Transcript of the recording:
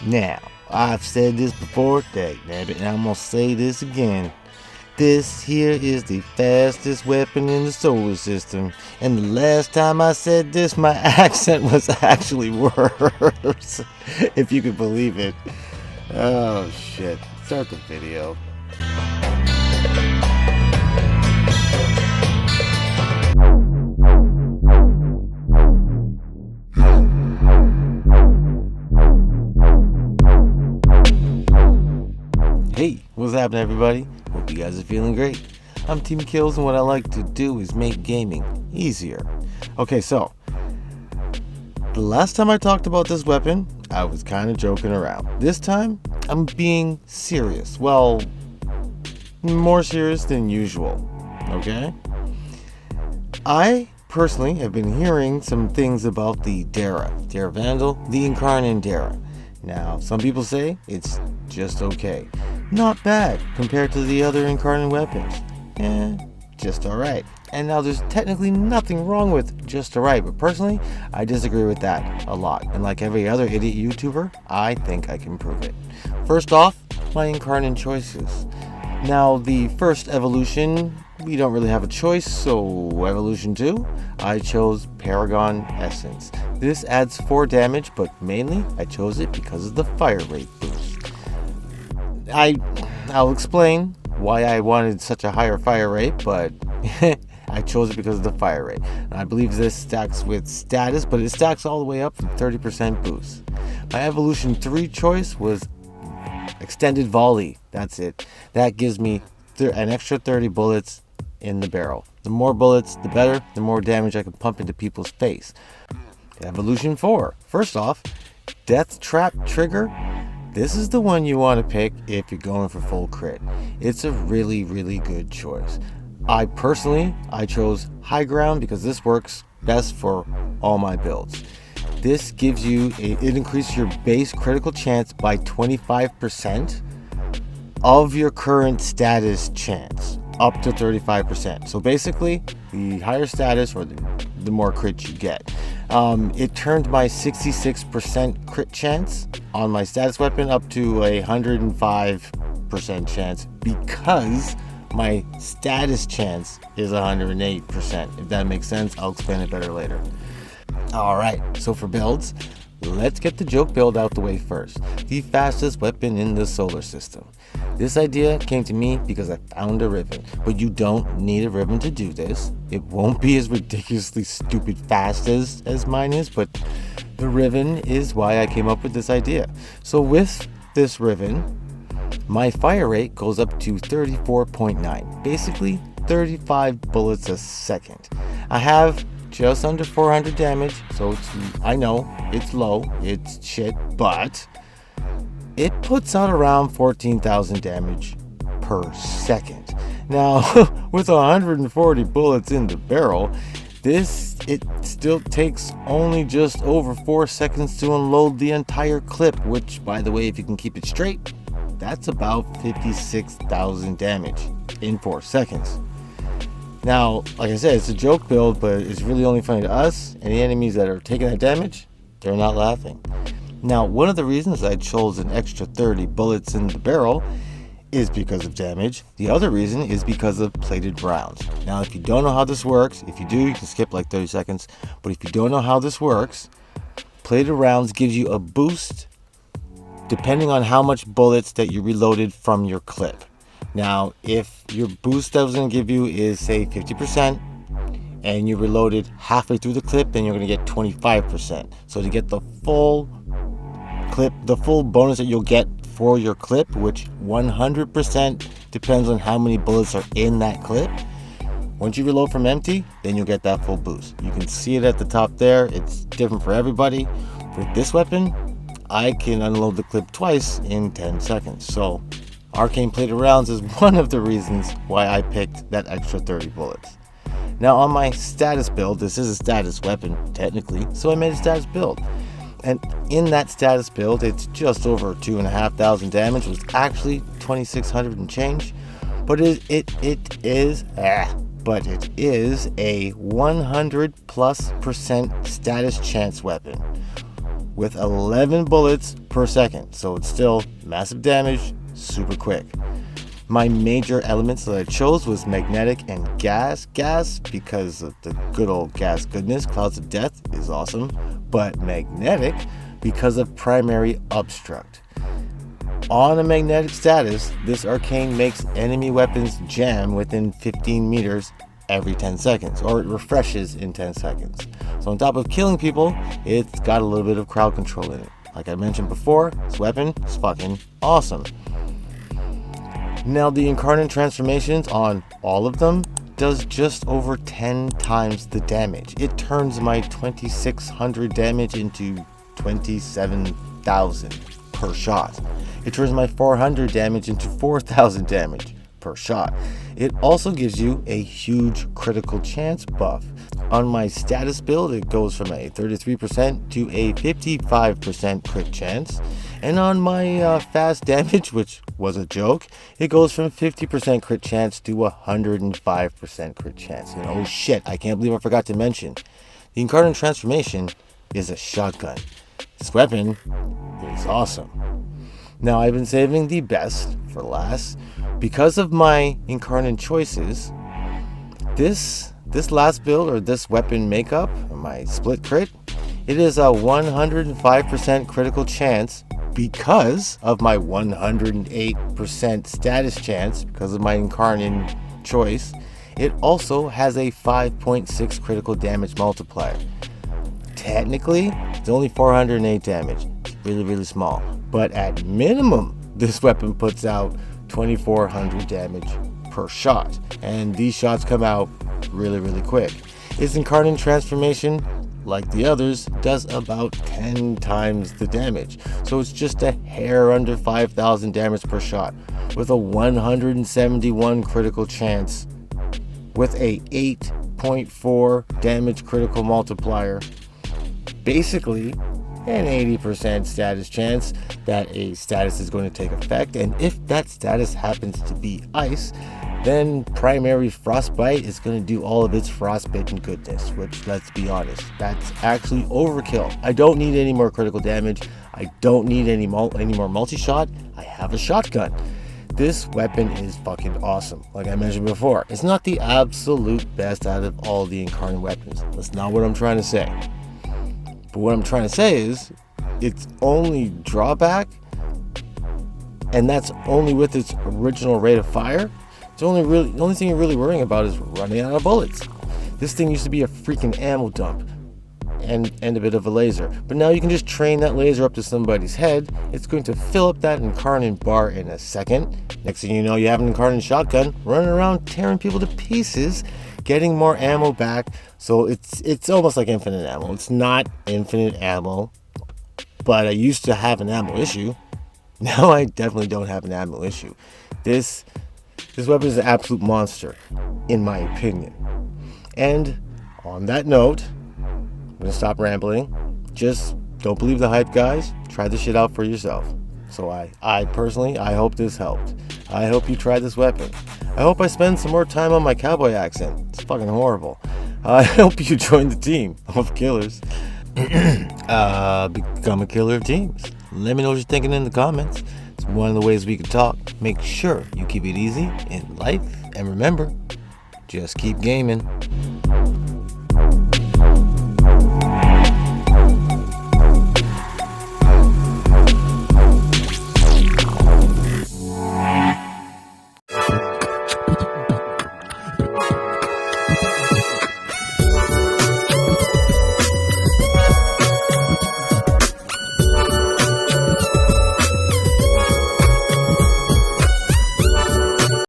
Now, I've said this before, dagnabbit, and I'm gonna say this again. This here is the fastest weapon in the solar system, and the last time I said this, my accent was actually worse, if you could believe it. Oh shit, start the video. Hey, what's happening everybody? Hope you guys are feeling great. I'm Team Kills, and what I like to do is make gaming easier. Okay, so the last time I talked about this weapon, I was kind of joking around. This time, I'm being serious. Well, more serious than usual, okay? I personally have been hearing some things about the Dera Vandal, the Incarnon Dera. Now, some people say it's just okay. Not bad compared to the other Incarnon weapons. Just alright. And now there's technically nothing wrong with just alright, but personally, I disagree with that a lot. And like every other idiot YouTuber, I think I can prove it. First off, my Incarnon choices. Now, the first evolution, we don't really have a choice, so evolution 2, I chose Paragon Essence. This adds 4 damage, but mainly I chose it because of the fire rate boost. I'll explain why I wanted such a higher fire rate, but I chose it because of the fire rate. And I believe this stacks with status, but it stacks all the way up from 30% boost. My evolution 3 choice was extended volley. That's it. That gives me an extra 30 bullets in the barrel. The more bullets, the better. The more damage I can pump into people's face. Evolution 4. First off, death trap trigger. This is the one you want to pick if you're going for full crit. It's a really, really good choice. I chose high ground because this works best for all my builds. This gives you, it increases your base critical chance by 25% of your current status chance, up to 35%. So basically, the higher status or the more crit you get. It turned my 66% crit chance on my status weapon up to a 105% chance because my status chance is 108%. If that makes sense, I'll explain it better later. Alright, so for builds, let's get the joke build out the way first. The fastest weapon in the solar system. This idea came to me because I found a Riven, but you don't need a Riven to do this. It won't be as ridiculously stupid fast as mine is, but the Riven is why I came up with this idea. So with this Riven, my fire rate goes up to 34.9, basically 35 bullets a second. I have just under 400 damage, so I know it's low, it's shit, but it puts out around 14,000 damage per second. Now, with 140 bullets in the barrel, it still takes only just over 4 seconds to unload the entire clip, which, by the way, if you can keep it straight, that's about 56,000 damage in 4 seconds. Now, like I said, it's a joke build, but it's really only funny to us, and the enemies that are taking that damage, they're not laughing. Now, one of the reasons I chose an extra 30 bullets in the barrel is because of damage. The other reason is because of plated rounds. Now, if you don't know how this works, if you do, you can skip like 30 seconds, but if you don't know how this works, plated rounds gives you a boost depending on how much bullets that you reloaded from your clip. Now, if your boost that was going to give you is, say, 50%, and you reloaded halfway through the clip, then you're going to get 25%. So to get the full clip, the full bonus that you'll get for your clip, which 100% depends on how many bullets are in that clip, once you reload from empty, then you'll get that full boost. You can see it at the top there. It's different for everybody. With this weapon, I can unload the clip twice in 10 seconds. So arcane plated rounds is one of the reasons why I picked that extra 30 bullets. Now on my status build, this is a status weapon technically, so I made a status build. And in that status build, it's just over 2,500 damage, was actually 2,600 and change, but it is a 100+% status chance weapon. with 11 bullets per second. So it's still massive damage, super quick. My major elements that I chose was magnetic and gas. Gas because of the good old gas goodness. Clouds of Death is awesome. But magnetic because of primary obstruct. On a magnetic status, this arcane makes enemy weapons jam within 15 meters every 10 seconds, or it refreshes in 10 seconds. So on top of killing people, it's got a little bit of crowd control in it. Like I mentioned before, this weapon is fucking awesome. Now the Incarnon transformations on all of them does just over 10 times the damage. It turns my 2600 damage into 27,000 per shot. It turns my 400 damage into 4,000 damage per shot. It also gives you a huge critical chance buff. On my status build, it goes from a 33% to a 55% crit chance. And on my fast damage, which was a joke, it goes from 50% crit chance to 105% crit chance. And oh shit, I can't believe I forgot to mention, the Incarnon transformation is a shotgun. This weapon is awesome. Now I've been saving the best for last. Because of my Incarnon choices, this last build, or this weapon makeup, or my split crit, it is a 105% critical chance because of my 108% status chance, because of my Incarnon choice. It also has a 5.6 critical damage multiplier. Technically, it's only 408 damage. It's really, really small. But at minimum, this weapon puts out 2400 damage per shot. And these shots come out really, really quick. Its Incarnon transformation, like the others, does about 10 times the damage. So it's just a hair under 5,000 damage per shot, with a 171 critical chance, with a 8.4 damage critical multiplier. Basically, an 80% status chance that a status is going to take effect, and if that status happens to be ice, then primary frostbite is going to do all of its frostbitten goodness, which, let's be honest, that's actually overkill. I don't need any more critical damage. I don't need any more multi-shot. I have a shotgun. This weapon is fucking awesome. Like I mentioned before, it's not the absolute best out of all the Incarnon weapons. That's not what I'm trying to say. But what I'm trying to say is, its only drawback, and that's only with its original rate of fire, the only thing you're really worrying about is running out of bullets. This thing used to be a freaking ammo dump and a bit of a laser. But now you can just train that laser up to somebody's head. It's going to fill up that Incarnon bar in a second. Next thing you know, you have an Incarnon shotgun running around tearing people to pieces, getting more ammo back. So it's almost like infinite ammo. It's not infinite ammo, but I used to have an ammo issue. Now I definitely don't have an ammo issue. This weapon is an absolute monster, in my opinion. And on that note, I'm gonna stop rambling. Just don't believe the hype, guys. Try this shit out for yourself. So I personally, I hope this helped. I hope you try this weapon. I hope I spend some more time on my cowboy accent. It's fucking horrible. I hope you join the team of killers. Become a killer of teams. Let me know what you're thinking in the comments. It's one of the ways we can talk. Make sure you keep it easy in life. And remember, just keep gaming.